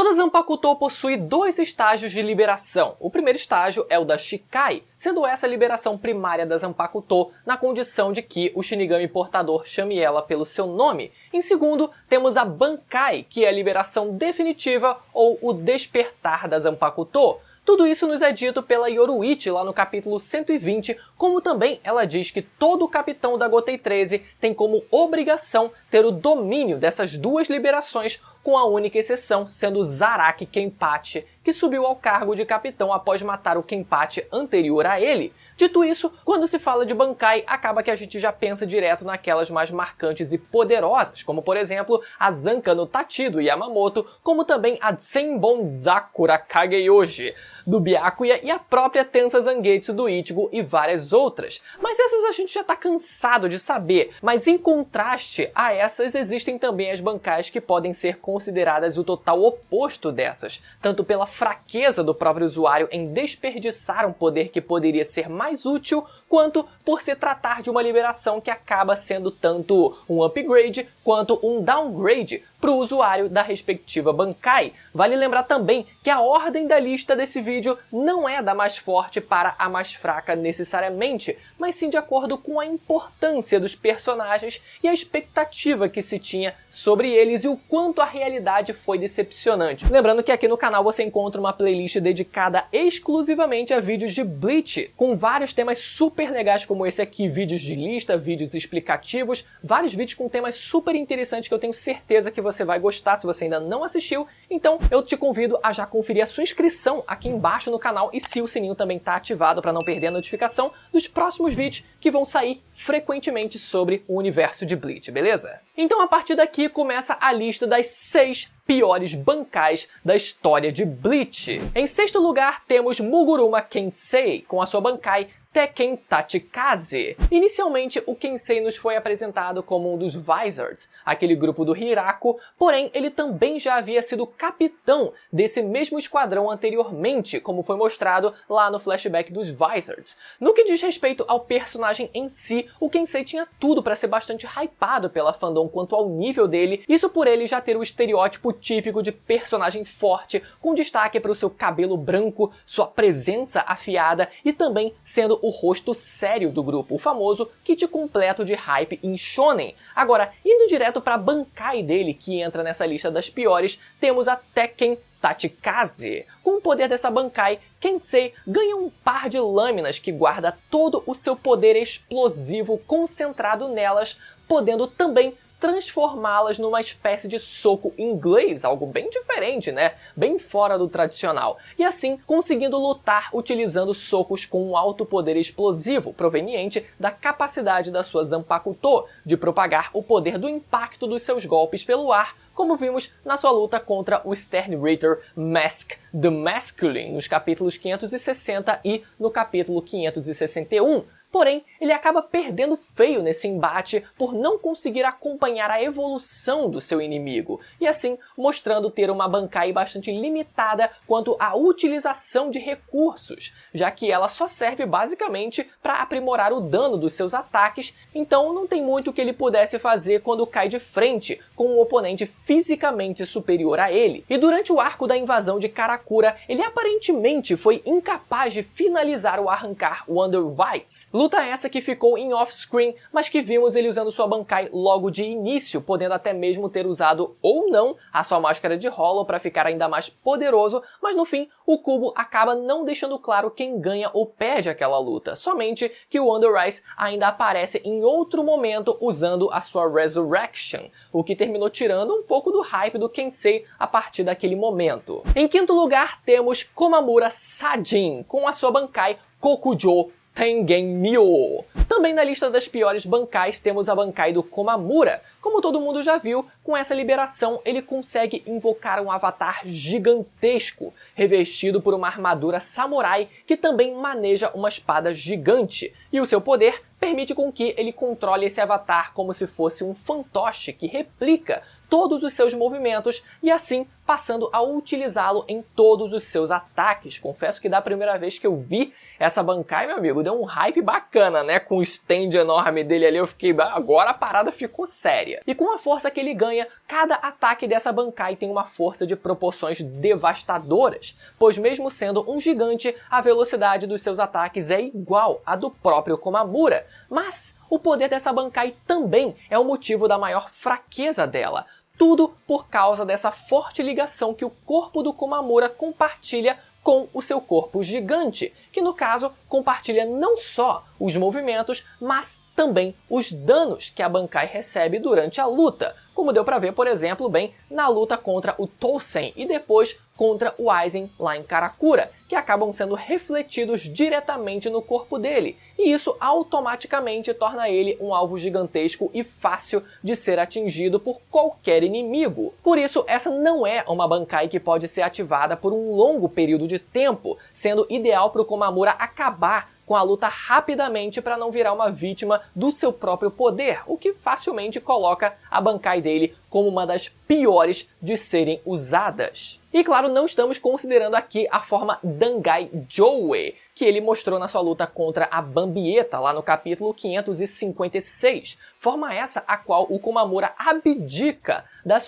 Toda Zanpakuto possui dois estágios de liberação. O primeiro estágio é o da Shikai, sendo essa a liberação primária da Zanpakuto na condição de que o Shinigami portador chame ela pelo seu nome. Em segundo, temos a Bankai, que é a liberação definitiva ou o despertar da Zanpakuto. Tudo isso nos é dito pela Yoruichi lá no capítulo 120, como também ela diz que todo capitão da Gotei 13 tem como obrigação ter o domínio dessas duas liberações, com a única exceção sendo Zaraki Kenpachi, que subiu ao cargo de capitão após matar o Kenpachi anterior a ele. Dito isso, quando se fala de Bankai, acaba que a gente já pensa direto naquelas mais marcantes e poderosas, como por exemplo a Zanka no Tachi do Yamamoto, como também a Senbon Zakura Kageyoshi do Byakuya e a própria Tensa Zangetsu do Ichigo e várias outras. Mas essas a gente já tá cansado de saber, mas em contraste a essas existem também as Bankais que podem ser consideradas o total oposto dessas, tanto pela fraqueza do próprio usuário em desperdiçar um poder que poderia ser mais útil, quanto por se tratar de uma liberação que acaba sendo tanto um upgrade quanto um downgrade para o usuário da respectiva Bankai. Vale lembrar também que a ordem da lista desse vídeo não é da mais forte para a mais fraca necessariamente, mas sim de acordo com a importância dos personagens e a expectativa que se tinha sobre eles e o quanto a realidade foi decepcionante. Lembrando que aqui no canal você encontra uma playlist dedicada exclusivamente a vídeos de Bleach, com vários temas super legais como esse aqui, vídeos de lista, vídeos explicativos, vários vídeos com temas super interessantes que eu tenho certeza que você vai gostar se você ainda não assistiu. Então eu te convido a já conferir a sua inscrição aqui embaixo no canal e se o sininho também está ativado para não perder a notificação dos próximos vídeos que vão sair frequentemente sobre o universo de Bleach, beleza? Então a partir daqui começa a lista das 6 piores bancais da história de Bleach. Em sexto lugar temos Muguruma Kensei, com a sua Bankai Tekken Tachikaze. Inicialmente, o Kensei nos foi apresentado como um dos Vizards, aquele grupo do Hiraku, porém ele também já havia sido capitão desse mesmo esquadrão anteriormente, como foi mostrado lá no flashback dos Vizards. No que diz respeito ao personagem em si, o Kensei tinha tudo para ser bastante hypado pela fandom quanto ao nível dele, isso por ele já ter o estereótipo típico de personagem forte, com destaque para o seu cabelo branco, sua presença afiada e também sendo o rosto sério do grupo, o famoso kit completo de hype em shonen. Agora, indo direto para a Bankai dele, que entra nessa lista das piores, temos a Tekken Tachikaze. Com o poder dessa Bankai, Kensei ganha um par de lâminas que guarda todo o seu poder explosivo concentrado nelas, podendo também transformá-las numa espécie de soco inglês, algo bem diferente, né? Bem fora do tradicional. E assim, conseguindo lutar utilizando socos com um alto poder explosivo, proveniente da capacidade da sua Zanpakuto de propagar o poder do impacto dos seus golpes pelo ar, como vimos na sua luta contra o Sternritter Mask the Masculine, nos capítulos 560 e no capítulo 561. Porém, ele acaba perdendo feio nesse embate por não conseguir acompanhar a evolução do seu inimigo, e assim mostrando ter uma Bankai bastante limitada quanto à utilização de recursos, já que ela só serve basicamente para aprimorar o dano dos seus ataques, então não tem muito que ele pudesse fazer quando cai de frente com um oponente fisicamente superior a ele. E durante o arco da invasão de Karakura, ele aparentemente foi incapaz de finalizar o arrancar Wonder Vice. Luta essa que ficou em off-screen, mas que vimos ele usando sua Bankai logo de início, podendo até mesmo ter usado ou não a sua máscara de Hollow para ficar ainda mais poderoso, mas no fim o cubo acaba não deixando claro quem ganha ou perde aquela luta, somente que o Wonder Rice ainda aparece em outro momento usando a sua Resurrection, o que terminou tirando um pouco do hype do Kensei a partir daquele momento. Em quinto lugar temos Komamura Sajin, com a sua Bankai Kokujo Tengen-myo. Também na lista das piores bancais temos a Bankai do Komamura. Como todo mundo já viu, com essa liberação ele consegue invocar um avatar gigantesco, revestido por uma armadura samurai que também maneja uma espada gigante. E o seu poder permite com que ele controle esse avatar como se fosse um fantoche que replica todos os seus movimentos e assim passando a utilizá-lo em todos os seus ataques. Confesso que da primeira vez que eu vi essa Bankai, meu amigo, deu um hype bacana, né? Com o stand enorme dele ali, eu fiquei, agora a parada ficou séria. E com a força que ele ganha, cada ataque dessa Bankai tem uma força de proporções devastadoras, pois mesmo sendo um gigante, a velocidade dos seus ataques é igual à do próprio Komamura. Mas o poder dessa Bankai também é o motivo da maior fraqueza dela. Tudo por causa dessa forte ligação que o corpo do Komamura compartilha com o seu corpo gigante, que no caso compartilha não só os movimentos, mas também os danos que a Bankai recebe durante a luta, como deu pra ver, por exemplo, bem na luta contra o Tousen e depois contra o Aizen lá em Karakura, que acabam sendo refletidos diretamente no corpo dele, e isso automaticamente torna ele um alvo gigantesco e fácil de ser atingido por qualquer inimigo. Por isso, essa não é uma Bankai que pode ser ativada por um longo período de tempo, sendo ideal para o Komamura acabar com a luta rapidamente para não virar uma vítima do seu próprio poder, o que facilmente coloca a Bankai dele como uma das piores de serem usadas. E claro, não estamos considerando aqui a forma Dangai Joe, que ele mostrou na sua luta contra a Bambieta, lá no capítulo 556. Forma essa a qual o Komamura abdica da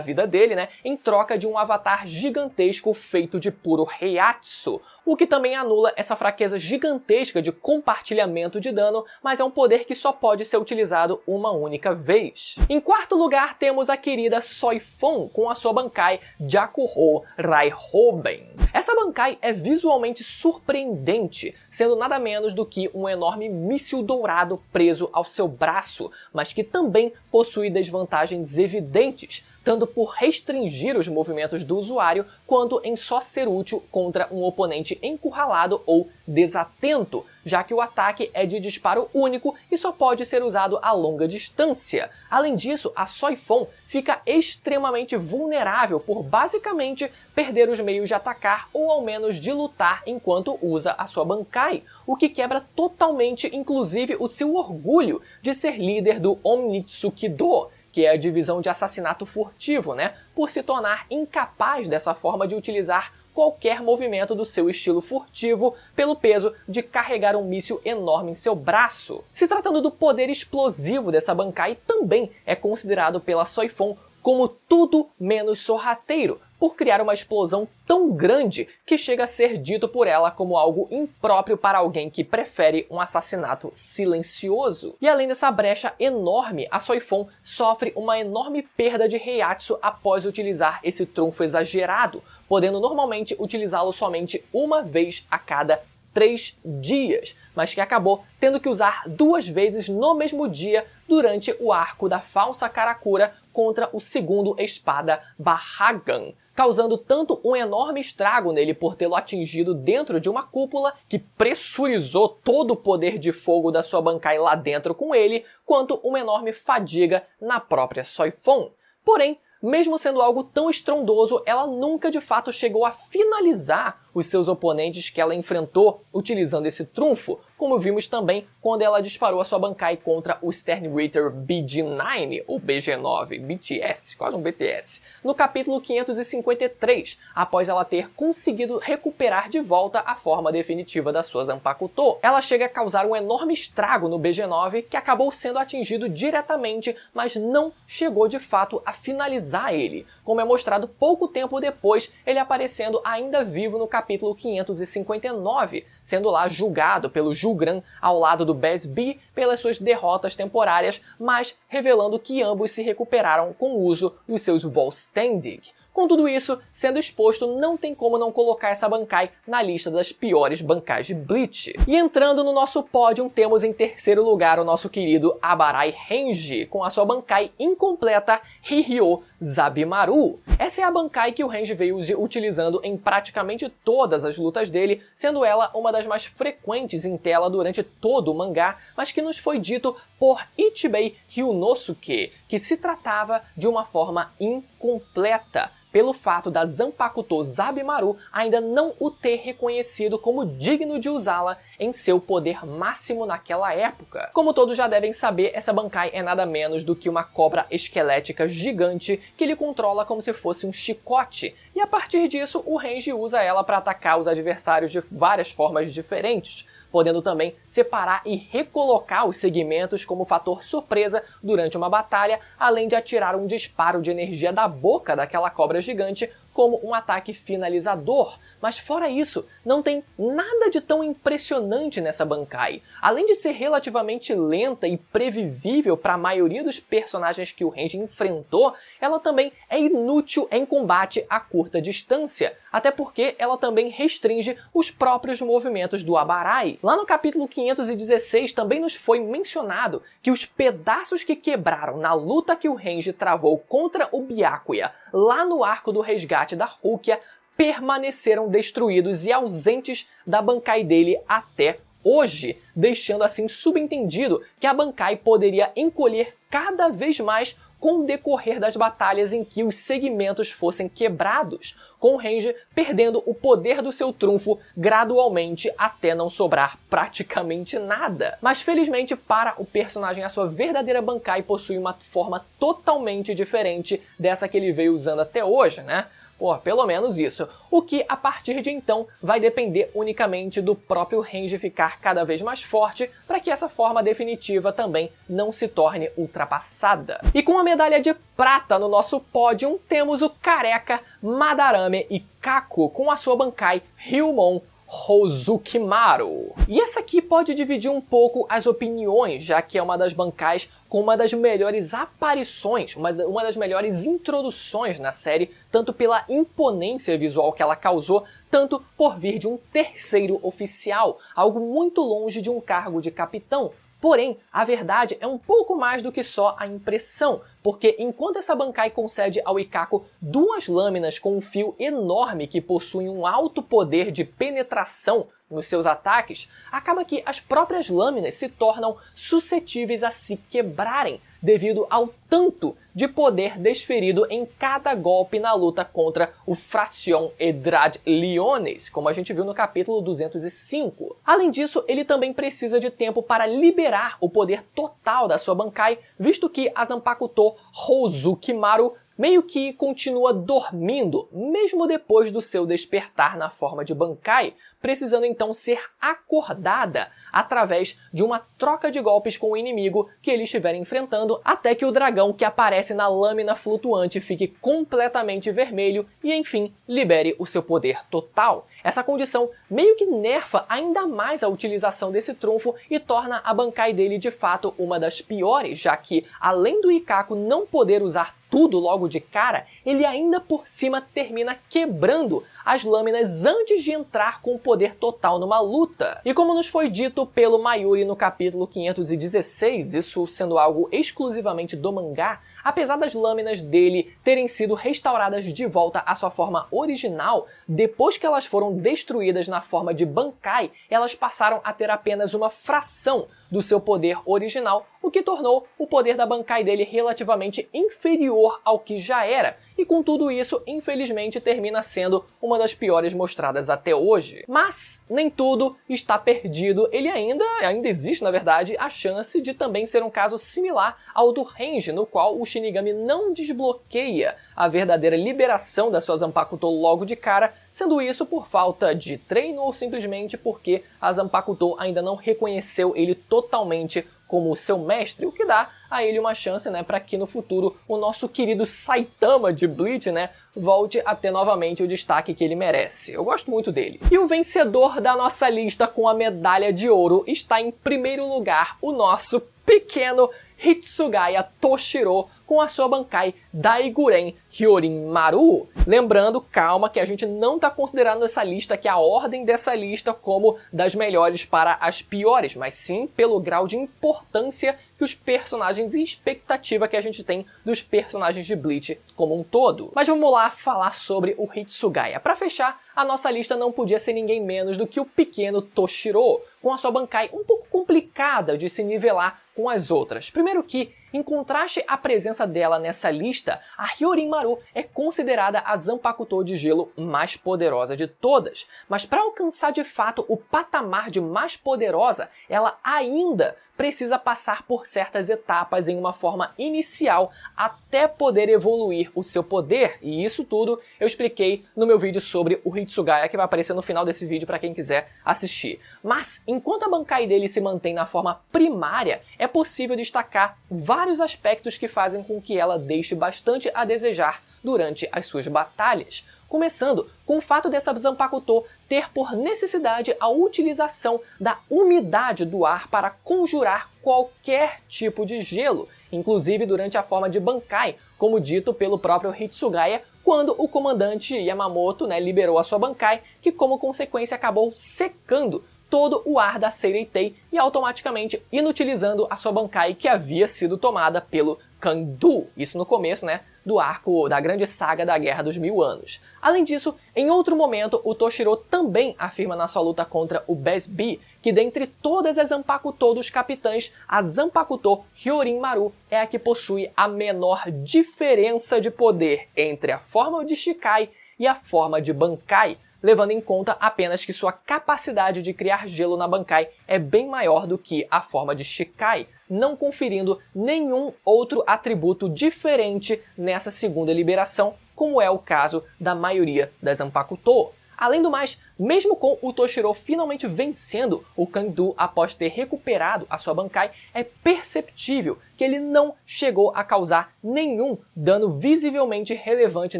vida dele, né, em troca de um avatar gigantesco feito de puro Heiatsu, o que também anula essa fraqueza gigantesca de compartilhamento de dano, mas é um poder que só pode ser utilizado uma única vez. Em quarto lugar, temos a querida Soifon com a sua Bankai Jakuho Raihoben. Essa Bankai é visualmente surpreendente, sendo nada menos do que um enorme míssil dourado preso ao seu braço, mas que também possui desvantagens evidentes, tanto por restringir os movimentos do usuário, quanto em só ser útil contra um oponente encurralado ou desatento, já que o ataque é de disparo único e só pode ser usado a longa distância. Além disso, a Soifon fica extremamente vulnerável por basicamente perder os meios de atacar ou ao menos de lutar enquanto usa a sua Bankai, o que quebra totalmente inclusive o seu orgulho de ser líder do Omnitsukido, que é a divisão de assassinato furtivo, né? Por se tornar incapaz dessa forma de utilizar qualquer movimento do seu estilo furtivo pelo peso de carregar um míssil enorme em seu braço. Se tratando do poder explosivo dessa Bankai, também é considerado pela Soifon como tudo menos sorrateiro, por criar uma explosão tão grande que chega a ser dito por ela como algo impróprio para alguém que prefere um assassinato silencioso. E além dessa brecha enorme, a Soifon sofre uma enorme perda de Heiatsu após utilizar esse trunfo exagerado, podendo normalmente utilizá-lo somente uma vez a cada 3 dias, mas que acabou tendo que usar 2 vezes no mesmo dia durante o arco da falsa Karakura contra o segundo espada Bahagan, causando tanto um enorme estrago nele por tê-lo atingido dentro de uma cúpula que pressurizou todo o poder de fogo da sua Bankai lá dentro com ele, quanto uma enorme fadiga na própria Soifon. Porém, mesmo sendo algo tão estrondoso, ela nunca de fato chegou a finalizar os seus oponentes que ela enfrentou utilizando esse trunfo, como vimos também quando ela disparou a sua Bankai contra o Sternritter BG9, ou BG9, BTS, quase um BTS, no capítulo 553, após ela ter conseguido recuperar de volta a forma definitiva da sua Zanpakuto. Ela chega a causar um enorme estrago no BG9, que acabou sendo atingido diretamente, mas não chegou de fato a finalizar ele, como é mostrado pouco tempo depois, ele aparecendo ainda vivo no capítulo 559, sendo lá julgado pelo Julgran ao lado do Besbi pelas suas derrotas temporárias, mas revelando que ambos se recuperaram com o uso dos seus Volstendig. Com tudo isso sendo exposto, não tem como não colocar essa Bankai na lista das piores Bankais de Bleach. E entrando no nosso pódio, temos em terceiro lugar o nosso querido Abarai Renji, com a sua Bankai incompleta Hiryo Zabimaru. Essa é a Bankai que o Renji veio utilizando em praticamente todas as lutas dele, sendo ela uma das mais frequentes em tela durante todo o mangá, mas que nos foi dito por Ichibei Ryunosuke, que se tratava de uma forma incompleta, pelo fato da Zanpakuto Zabimaru ainda não o ter reconhecido como digno de usá-la em seu poder máximo naquela época. Como todos já devem saber, essa Bankai é nada menos do que uma cobra esquelética gigante que ele controla como se fosse um chicote, e a partir disso o Renji usa ela para atacar os adversários de várias formas diferentes, podendo também separar e recolocar os segmentos como fator surpresa durante uma batalha, além de atirar um disparo de energia da boca daquela cobra gigante como um ataque finalizador. Mas fora isso, não tem nada de tão impressionante nessa Bankai. Além de ser relativamente lenta e previsível para a maioria dos personagens que o Renji enfrentou, ela também é inútil em combate a curta distância, até porque ela também restringe os próprios movimentos do Abarai. Lá no capítulo 516 também nos foi mencionado que os pedaços que quebraram na luta que o Renji travou contra o Byakuya lá no arco do resgate da Rukia permaneceram destruídos e ausentes da Bankai dele até hoje, deixando assim subentendido que a Bankai poderia encolher cada vez mais com o decorrer das batalhas em que os segmentos fossem quebrados, com o Renji perdendo o poder do seu trunfo gradualmente até não sobrar praticamente nada. Mas felizmente para o personagem, a sua verdadeira Bankai possui uma forma totalmente diferente dessa que ele veio usando até hoje, né? Pô, pelo menos isso. O que, a partir de então, vai depender unicamente do próprio Renji ficar cada vez mais forte para que essa forma definitiva também não se torne ultrapassada. E com a medalha de prata no nosso pódio, temos o careca Madarame Ikkaku com a sua Bankai Ryumon Hozukimaru. E essa aqui pode dividir um pouco as opiniões, já que é uma das Bankais com uma das melhores aparições, uma das melhores introduções na série, tanto pela imponência visual que ela causou, tanto por vir de um terceiro oficial, algo muito longe de um cargo de capitão. Porém, a verdade é um pouco mais do que só a impressão, porque enquanto essa Bankai concede ao Ikkaku duas lâminas com um fio enorme que possuem um alto poder de penetração nos seus ataques, acaba que as próprias lâminas se tornam suscetíveis a se quebrarem, devido ao tanto de poder desferido em cada golpe na luta contra o Fracion Edrad Leones, como a gente viu no capítulo 205. Além disso, ele também precisa de tempo para liberar o poder total da sua Bankai, visto que a Zanpakuto Hozukimaru meio que continua dormindo, mesmo depois do seu despertar na forma de Bankai, precisando então ser acordada através de uma troca de golpes com o inimigo que ele estiver enfrentando, até que o dragão que aparece na lâmina flutuante fique completamente vermelho e, enfim, libere o seu poder total. Essa condição meio que nerfa ainda mais a utilização desse trunfo e torna a Bankai dele de fato uma das piores, já que, além do Ikkaku não poder usar tudo logo de cara, ele ainda por cima termina quebrando as lâminas antes de entrar com o poder total numa luta. E como nos foi dito pelo Mayuri no capítulo 516, isso sendo algo exclusivamente do mangá, apesar das lâminas dele terem sido restauradas de volta à sua forma original, depois que elas foram destruídas na forma de Bankai, elas passaram a ter apenas uma fração do seu poder original, o que tornou o poder da Bankai dele relativamente inferior ao que já era, e com tudo isso, infelizmente, termina sendo uma das piores mostradas até hoje. Mas nem tudo está perdido, ele ainda existe, na verdade, a chance de também ser um caso similar ao do Renji, no qual o Shinigami não desbloqueia a verdadeira liberação da sua Zanpakuto logo de cara, sendo isso por falta de treino ou simplesmente porque a Zanpakuto ainda não reconheceu ele totalmente como seu mestre, o que dá a ele uma chance, né, para que no futuro o nosso querido Saitama de Bleach, né, volte a ter novamente o destaque que ele merece. Eu gosto muito dele. E o vencedor da nossa lista com a medalha de ouro está em primeiro lugar, o nosso pequeno Hitsugaya Toshiro com a sua Bankai Daiguren Hyorinmaru. Lembrando, calma, que a gente não está considerando essa lista aqui, a ordem dessa lista, como das melhores para as piores, mas sim pelo grau de importância que os personagens e expectativa que a gente tem dos personagens de Bleach como um todo. Mas vamos lá falar sobre o Hitsugaya. Para fechar, a nossa lista não podia ser ninguém menos do que o pequeno Toshiro, com a sua Bankai um pouco complicada de se nivelar com as outras. Primeiro que, em contraste à presença dela nessa lista, a Hyorinmaru é considerada a Zanpakuto de gelo mais poderosa de todas, mas para alcançar de fato o patamar de mais poderosa, ela ainda precisa passar por certas etapas em uma forma inicial até poder evoluir o seu poder, e isso tudo eu expliquei no meu vídeo sobre o Hitsugaya, que vai aparecer no final desse vídeo para quem quiser assistir. Mas enquanto a Bankai dele se mantém na forma primária, é possível destacar vários aspectos que fazem com que ela deixe bastante a desejar durante as suas batalhas. Começando com o fato dessa Zanpakuto ter por necessidade a utilização da umidade do ar para conjurar qualquer tipo de gelo, inclusive durante a forma de Bankai, como dito pelo próprio Hitsugaya, quando o comandante Yamamoto liberou a sua Bankai, que como consequência acabou secando todo o ar da Seireitei e automaticamente inutilizando a sua Bankai que havia sido tomada pelo Kangdu, isso no começo, do arco da grande saga da Guerra dos 1000 Anos. Além disso, em outro momento, o Toshiro também afirma na sua luta contra o Besbi que dentre todas as Zanpakuto dos capitães, a Zanpakuto Hyorinmaru é a que possui a menor diferença de poder entre a forma de Shikai e a forma de Bankai, levando em conta apenas que sua capacidade de criar gelo na Bankai é bem maior do que a forma de Shikai, não conferindo nenhum outro atributo diferente nessa segunda liberação, como é o caso da maioria das Zanpakuto. Além do mais, mesmo com o Toshiro finalmente vencendo o Kangdu após ter recuperado a sua Bankai, é perceptível que ele não chegou a causar nenhum dano visivelmente relevante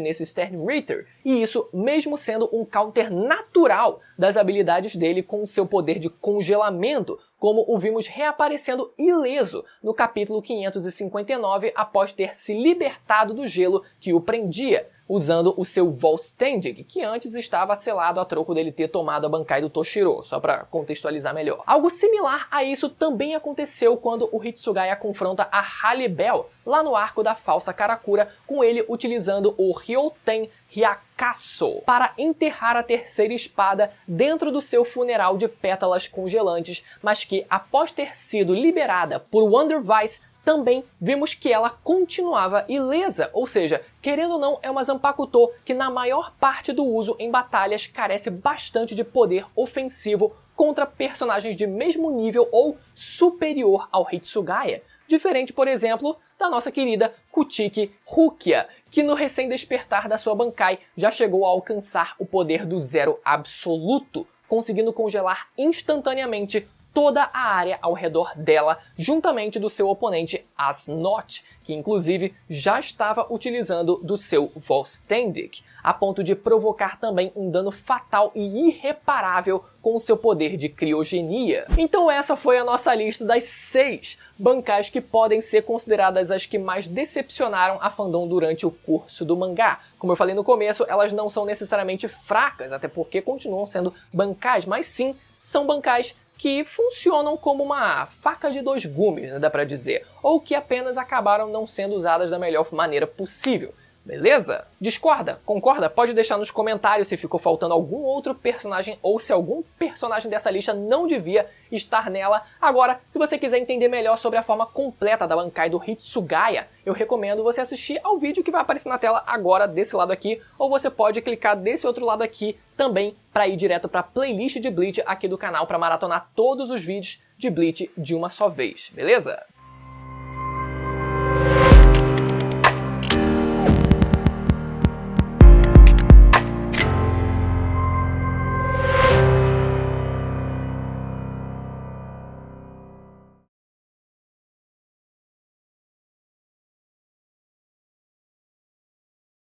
nesse Stern Ritter, e isso mesmo sendo um counter natural das habilidades dele com o seu poder de congelamento, como o vimos reaparecendo ileso no capítulo 559 após ter se libertado do gelo que o prendia, usando o seu Volständig, que antes estava selado a troco dele ter tomado a Bankai do Toshiro, só para contextualizar melhor. Algo similar a isso também aconteceu quando o Hitsugaya confronta a Halibel lá no arco da falsa Karakura, com ele utilizando o Ryoten Hyakaso para enterrar a terceira espada dentro do seu funeral de pétalas congelantes, mas que após ter sido liberada por Wondervice, também vimos que ela continuava ilesa, ou seja, querendo ou não, é uma Zanpakuto que na maior parte do uso em batalhas carece bastante de poder ofensivo contra personagens de mesmo nível ou superior ao Hitsugaya. Diferente, por exemplo, da nossa querida Kuchiki Rukia, que no recém-despertar da sua Bankai já chegou a alcançar o poder do zero absoluto, conseguindo congelar instantaneamente toda a área ao redor dela, juntamente do seu oponente Asnot, que inclusive já estava utilizando do seu Volständig, a ponto de provocar também um dano fatal e irreparável com o seu poder de criogenia. Então essa foi a nossa lista das 6 Bankais que podem ser consideradas as que mais decepcionaram a fandom durante o curso do mangá. Como eu falei no começo, elas não são necessariamente fracas, até porque continuam sendo Bankais, mas sim são Bankais que funcionam como uma faca de dois gumes, dá pra dizer, ou que apenas acabaram não sendo usadas da melhor maneira possível. Beleza? Discorda? Concorda? Pode deixar nos comentários se ficou faltando algum outro personagem ou se algum personagem dessa lista não devia estar nela. Agora, se você quiser entender melhor sobre a forma completa da Bankai do Hitsugaya, eu recomendo você assistir ao vídeo que vai aparecer na tela agora desse lado aqui, ou você pode clicar desse outro lado aqui também para ir direto para a playlist de Bleach aqui do canal para maratonar todos os vídeos de Bleach de uma só vez, beleza?